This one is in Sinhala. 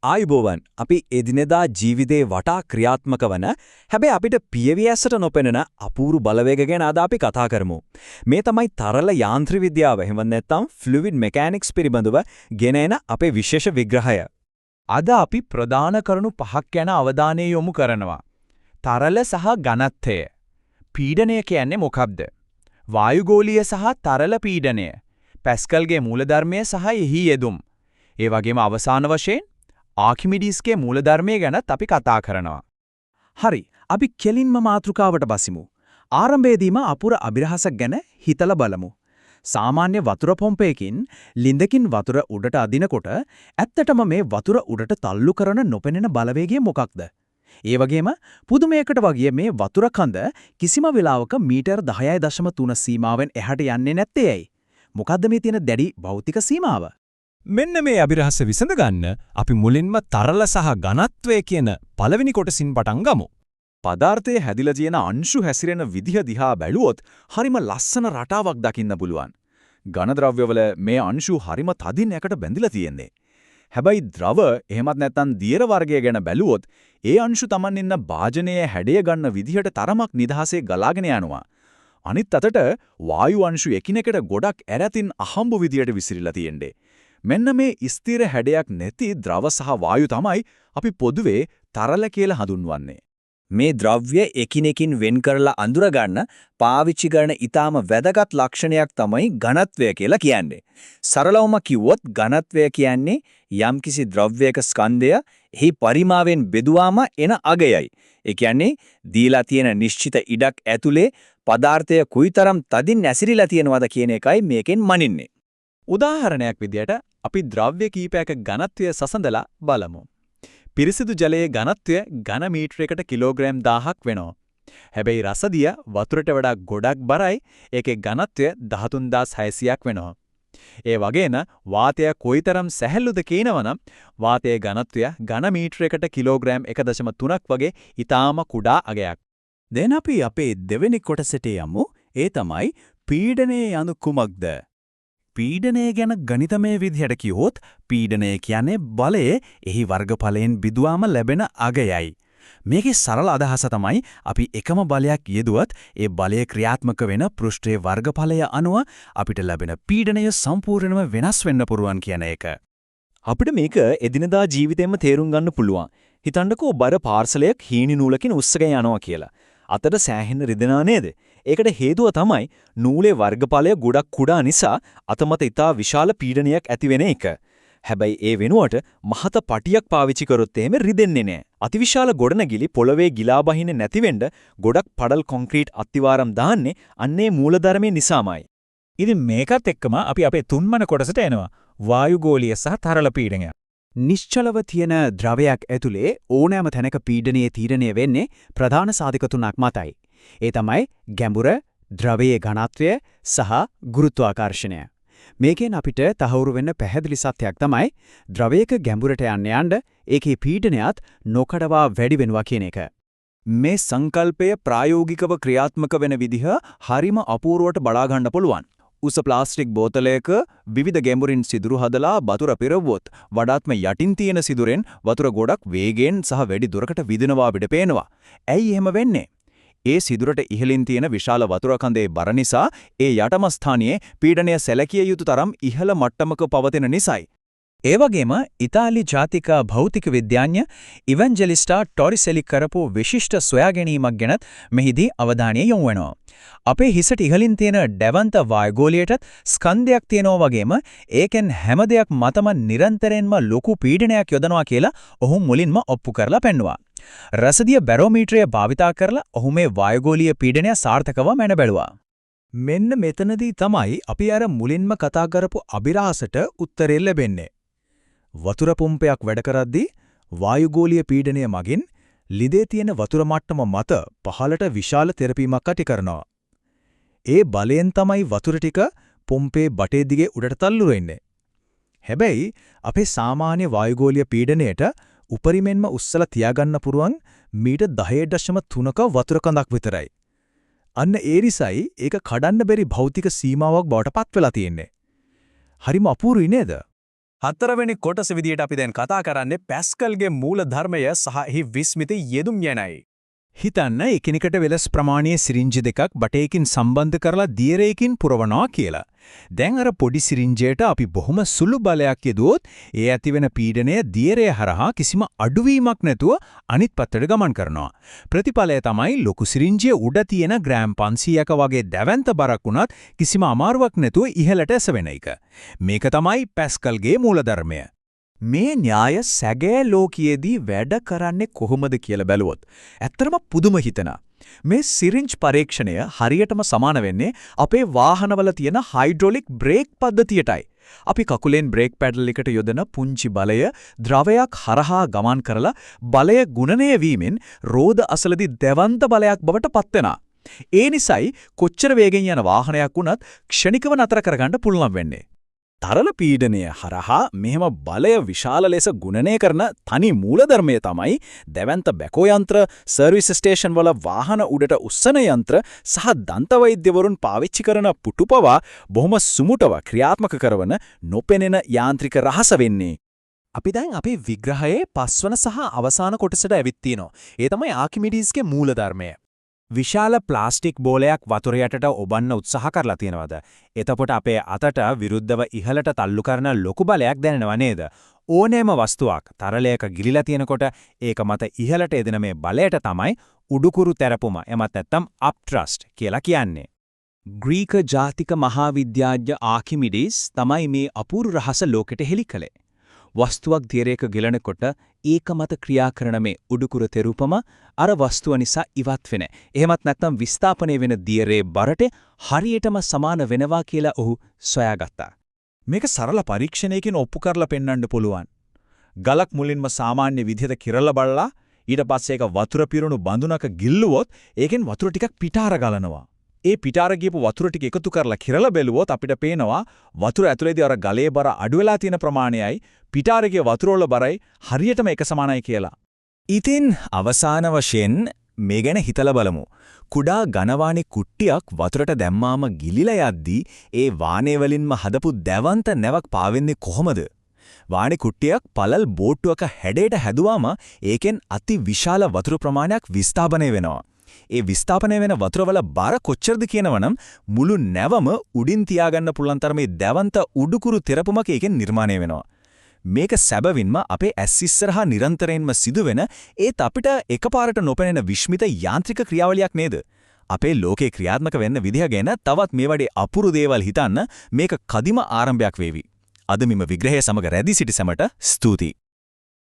ආයුබෝවන් අපි එදිනෙදා ජීවිතේ වටා ක්‍රියාත්මක වන හැබැයි අපිට පියවි ඇසට අපූරු බලවේග ගැන අද අපි කතා කරමු. මේ තමයි තරල යාන්ත්‍රික විද්‍යාව එහෙම නැත්නම් ෆ්ලුයිඩ් මෙකැනික්ස් පිළිබඳව ගෙන එන අපේ විශේෂ විග්‍රහය. අද අපි ප්‍රධාන කරුණු පහක් ගැන අවධානය යොමු කරනවා. තරල සහ ඝනත්වය. පීඩනය කියන්නේ මොකක්ද? වායුගෝලීය සහ තරල පීඩනය. පැස්කල්ගේ මූලධර්මය සහ එහි යෙදුම්. ඒ වගේම අවසාන වශයෙන් ආකිමිඩීස්ගේ මූලධර්මය ගැනත් අපි කතා කරනවා. හරි, අපි කෙලින්ම මාතෘකාවට බසිමු. ආරම්භයේදීම අපුර අභිරහසක් ගැන හිතලා බලමු. සාමාන්‍ය වතුර පොම්පයකින් ලින්දකින් වතුර උඩට අදිනකොට ඇත්තටම මේ වතුර උඩට තල්ලු කරන නොපෙනෙන බලවේගය මොකක්ද? ඒ වගේම පුදුමයකට වගේ මේ වතුර කඳ කිසිම වෙලාවක මීටර් 10.3 සීමාවෙන් එහාට යන්නේ නැත්තේ ඇයි? මොකද්ද මේ තියෙන දැඩි භෞතික සීමාව? මෙන්න මේ අභිරහස විසඳ ගන්න අපි මුලින්ම තරල සහ ඝනත්වය කියන පළවෙනි කොටසින් පටන් ගමු. පදාර්ථයේ හැදිලා තියෙන අංශු හැසිරෙන විදිහ දිහා බැලුවොත් හරිම ලස්සන රටාවක් දකින්න පුළුවන්. ඝන ද්‍රව්‍යවල මේ අංශු හරිම තදින් එකට බැඳිලා තියෙන්නේ. හැබැයි ද්‍රව එහෙමත් නැත්නම් දියර වර්ගය ගැන බැලුවොත් ඒ අංශු Taman ඉන්න භාජනයේ හැඩය ගන්න විදිහට තරමක් නිදහසේ ගලාගෙන යනවා. අනිත් අතට වායු අංශු එකිනෙකට ගොඩක් ඇරතින් අහම්බු විදියට විසිරීලා තියෙන්නේ. මෙන්න මේ ස්ථිර හැඩයක් නැති ද්‍රව සහ වායු තමයි අපි පොදුවේ තරල කියලා හඳුන්වන්නේ. මේ ද්‍රව්‍ය එකිනෙකින් වෙන් කරලා අඳුර ගන්න පාවිච්චි කරන ඊටාම වැදගත් ලක්ෂණයක් තමයි ඝනත්වය කියලා කියන්නේ. සරලවම කිව්වොත් ඝනත්වය කියන්නේ යම්කිසි ද්‍රව්‍යයක ස්කන්ධය එහි පරිමාවෙන් බෙදුවාම එන අගයයි. ඒ කියන්නේ දීලා තියෙන නිශ්චිත ඉඩක් ඇතුලේ පදාර්ථය කුයිතරම් තදින් ඇසිරිලා තියෙනවද කියන එකයි මේකෙන් මනින්නේ. උදාහරණයක් විදියට අපි ද්‍රව්‍ය කීපයක ඝනත්වය සසඳලා බලමු. පිරිසිදු ජලයේ ඝනත්වය ඝන මීටරයකට කිලෝග්‍රෑම් 1000ක් වෙනවා. හැබැයි රසදිය වතුරට වඩා ගොඩක් බරයි. ඒකේ ඝනත්වය 13600ක් වෙනවා. ඒ වගේම වාතය කොයිතරම් සැහැල්ලුද කියනවනම් වාතයේ ඝනත්වය ඝන මීටරයකට කිලෝග්‍රෑම් 1.3ක් වගේ ඊටාම කුඩා අගයක්. දැන් අපි අපේ දෙවෙනි කොටසට යමු. ඒ තමයි පීඩනය යනු කුමක්ද? පීඩනය ගැන ගණිතමය විදිහට කිව්වොත් පීඩනය කියන්නේ බලය එහි වර්ගඵලයෙන් බෙදුවාම ලැබෙන අගයයි. මේකේ සරල අදහස තමයි අපි එකම බලයක් යෙදුවත් ඒ බලය ක්‍රියාත්මක වෙන පෘෂ්ඨයේ වර්ගඵලය අනුව අපිට ලැබෙන පීඩනය සම්පූර්ණයෙන්ම වෙනස් වෙන්න පුරුවන් කියන එක. අපිට මේක එදිනදා ජීවිතේම තේරුම් ගන්න පුළුවන්. හිතන්නකෝ බර පාර්සලයක් හීනි නූලකින් උස්සගෙන යනවා කියලා. අතට සෑහෙන රිදෙනා නේද? ඒකට හේතුව තමයි නූලේ වර්ගඵලය ගොඩක් කුඩා නිසා අතමත ඉතා විශාල පීඩනයක් ඇති වෙන එක. හැබැයි ඒ වෙනුවට මහත පටියක් පාවිච්චි කරොත් එහෙම රිදෙන්නේ නැහැ. අතිවිශාල ගොඩනැගිලි පොළවේ ගිලා බහින්නේ නැතිවෙන්න ගොඩක් පඩල් කොන්ක්‍රීට් අත්තිවාරම් දාන්නේ අන්නේ මූලධර්මයේ නිසාමයි. ඉතින් මේකත් එක්කම අපි අපේ තුන්වන කොටසට එනවා. වායුගෝලීය සහ තරල පීඩනය. නිශ්චලව තියෙන ද්‍රවයක් ඇතුලේ ඕනෑම තැනක පීඩනයේ තීරණය වෙන්නේ ප්‍රධාන සාධක තුනක් මතයි. ඒ තමයි ගැඹුර, ද්‍රවයේ ඝනත්වය සහ ගුරුත්වාකර්ෂණය. මේකෙන් අපිට තහවුරු වෙන්න පැහැදිලි සත්‍යයක් තමයි ද්‍රවයක ගැඹුරට යන්න ඒකේ පීඩනයත් නොකඩවා වැඩි වෙනවා කියන එක. මේ සංකල්පය ප්‍රායෝගිකව ක්‍රියාත්මක වෙන විදිහ හරිම අපූර්වට බලා ගන්න පුළුවන්. උස ප්ලාස්ටික් බෝතලයක විවිධ ගැඹුරින් සිදුරු හදලා වතුර පෙරවුවොත් වඩාත්ම යටින් තියෙන සිදුරෙන් වතුර ගොඩක් වේගයෙන් සහ වැඩි දුරකට විදිනවා අපිට පේනවා. ඇයි එහෙම වෙන්නේ? ඒ සිදුරට ඉහළින් තියෙන විශාල වතුර කඳේ බර නිසා ඒ යටම ස්ථානයේ පීඩනය සැලකිය යුතු තරම් ඉහළ මට්ටමක පවතින නිසායි. ඒ වගේම ඉතාලි ජාතික භෞතික විද්‍යාඥ ඉවැන්ජලිස්ටා ටොරිසෙලි කරපු විශිෂ්ට සොයාගැනීමක් ගැනත් මෙහිදී අවධානය යොමු වෙනවා. අපේ හිසට ඉහළින් තියෙන ඩැවන්ත වායුගෝලයටත් ස්කන්ධයක් තියෙනවා වගේම ඒකෙන් හැම දෙයක් මතම නිරන්තරයෙන්ම ලොකු පීඩනයක් යොදනවා කියලා ඔහු මුලින්ම ඔප්පු කරලා පෙන්නුවා. රසදිය බැරෝමීටරය භාවිතා කරලා ඔහු මේ වායුගෝලීය පීඩනය සාර්ථකව මැන බැලුවා. මෙන්න මෙතනදී තමයි අපි අර මුලින්ම කතා කරපු අභිරහසට උත්තරය ලැබෙන්නේ. වතුර පොම්පයක් වැඩ කරද්දී වායුගෝලීය පීඩනය මගින් ලිඳේ තියෙන වතුර මට්ටම මත පහළට විශාල තෙරපීමක් ඇති කරනවා. ඒ බලයෙන් තමයි වතුර ටික පොම්පේ බටේ දිගේ උඩට තල්ලු වෙන්නේ. හැබැයි අපේ සාමාන්‍ය වායුගෝලීය පීඩනයට උපරිමෙන්ම උස්සලා තියාගන්න පුරුවන් මීටර් 10.3ක වතුර කඳක් විතරයි. අන්න ඒ නිසායි ඒක කඩන්න බැරි භෞතික සීමාවක් බවට පත් වෙලා තියෙන්නේ. හරිම අපූරුයි නේද? හතරවෙනි කොටස විදියට අපි දැන් කතා කරන්නේ පැස්කල්ගේ මූල ධර්මය සහ එහි විස්මිත යෙදුම් යනයි. හිතන්න එකිනෙකට වෙලස් ප්‍රමාණයේ සිරින්ජ් දෙකක් බටයකින් සම්බන්ධ කරලා දියරයකින් පුරවනවා කියලා. දැන් අර පොඩි සිරින්ජයට අපි බොහොම සුළු බලයක් යෙදුවොත් ඒ ඇතිවෙන පීඩනය දියරය හරහා කිසිම අඩුවීමක් නැතුව අනිත් පැත්තට ගමන් කරනවා. ප්‍රතිඵලය තමයි ලොකු සිරින්ජයේ උඩ තියෙන ග්‍රෑම් 500ක වගේ දැවැන්ත බරක් වුණත් කිසිම අමාරුවක් නැතුව ඉහළට එසවෙන එක. මේක තමයි පැස්කල්ගේ මූලධර්මය. මේ න්‍යාය සැගෑ ලෝකයේදී වැඩ කරන්නේ කොහොමද කියලා බැලුවොත් ඇත්තටම පුදුම හිතෙනවා. මේ සිරින්ජ් පරීක්ෂණය හරියටම සමාන වෙන්නේ අපේ වාහනවල තියෙන හයිඩ්‍රොලික් බ්‍රේක් පද්ධතියටයි. අපි කකුලෙන් බ්‍රේක් පැඩල් එකට යොදන පුංචි බලය ද්‍රවයක් හරහා ගමන් කරලා බලය ගුණනය වීමෙන් රෝද අසලදී දැවන්ත බලයක් බවට පත් වෙනවා. ඒ නිසායි කොච්චර වේගෙන් යන වාහනයක් වුණත් ක්ෂණිකව නතර කරගන්න පුළුවන් වෙන්නේ. තරල පීඩනය හරහා මෙහෙම බලය විශාල ලෙස ගුණනය කරන තනි මූලධර්මය තමයි දැවැන්ත බැකෝ යන්ත්‍ර, සර්විස් ස්ටේෂන් වල වාහන උඩට උස්සන යන්ත්‍ර සහ දන්ත වෛද්‍යවරුන් පාවිච්චි කරන පුටුපවා බොහොම සුමුටව ක්‍රියාත්මක කරන නොපෙනෙන යාන්ත්‍රික රහස වෙන්නේ. අපි දැන් අපේ විග්‍රහයේ පස්වන සහ අවසාන කොටසට ඇවිත් තිනවා. ඒ තමයි ආකිමිඩීස්ගේ මූලධර්මය. විශාල ප්ලාස්ටික් බෝලයක් වතුර යටට ඔබන්න උත්සාහ කරලා තියෙනවද? එතකොට අපේ අතට විරුද්ධව ඉහළට තල්ලු කරන ලොකු බලයක් දැනෙනව නේද? ඕනෑම වස්තුවක් තරලයක ගිලිලා තියෙනකොට ඒක මත ඉහළට එදෙන මේ බලයට තමයි උඩුකුරු තැරපුම එමත් නැත්නම් අප්ට්‍රස්ට් කියලා කියන්නේ. ග්‍රීක ජාතික මහාවිද්‍යාඥ ආකිමිඩීස් තමයි මේ අපූර්ව රහස ලෝකෙට හෙළි කළේ. වස්තුවක් දියරයක ගිලනකොට ඒක මත ක්‍රියා කරන මේ උඩුකුරු තෙරුපම අර වස්තුව නිසා ඉවත් වෙන. එහෙමත් නැත්නම් විස්ථාපනය වෙන දියරේ බරට හරියටම සමාන වෙනවා කියලා ඔහු සොයාගත්තා. මේක සරල පරීක්ෂණයකින් ඔප්පු කරලා පෙන්වන්න පුළුවන්. ගලක් මුලින්ම සාමාන්‍ය විදිහට කිරලා බලලා ඊට පස්සේ ඒක වතුර පිරුණු බඳුනක ගිල්ලුවොත් ඒකෙන් වතුර ටිකක් පිටාර ගලනවා. ඒ පිටාර ගියපු වතුර ටික එකතු කරලා කිරලා බැලුවොත් අපිට පේනවා වතුර ඇතුලේදී අර ගලේ බර අඩු වෙලා තියෙන ප්‍රමාණයයි පිටාරගේ වතුර වල බරයි හරියටම එක සමානයි කියලා. ඉතින් අවසාන වශයෙන් මේ ගැන හිතලා බලමු. කුඩා ඝනවාණි කුට්ටියක් වතුරට දැම්මාම ගිලිලා යද්දී ඒ වාණේ වලින්ම හදපු දැවන්ත නැවක් පාවෙන්නේ කොහොමද? වාණි කුට්ටියක් පළල් බෝට්ටුවක හැඩයට හැදුවාම ඒකෙන් අති විශාල වතුර ප්‍රමාණයක් විස්ථාපනය වෙනවා. ඒ විස්ථාපනය වෙන වතුරවල බර කොච්චරද කියනවනම් මුළු නැවම උඩින් තියාගන්න පුළුවන් තරමේ දැවන්ත උඩුකුරු තෙරපුමක් ඒකෙන් නිර්මාණය වෙනවා. මේක සැබවින්ම අපේ ඇස් ඉස්සරහා නිරන්තරයෙන්ම සිදුවෙන ඒත් අපිට එකපාරට නොපෙනෙන විශ්මිත යාන්ත්‍රික ක්‍රියාවලියක් නේද? අපේ ලෝකේ ක්‍රියාත්මක වෙන්න විදිහ ගැන තවත් මේ වගේ අපුරු දේවල් හිතන්න මේක කදිම ආරම්භයක් වේවි. අද මෙම විග්‍රහය සමග රැඳී සිටි සැමට ස්තුතියි.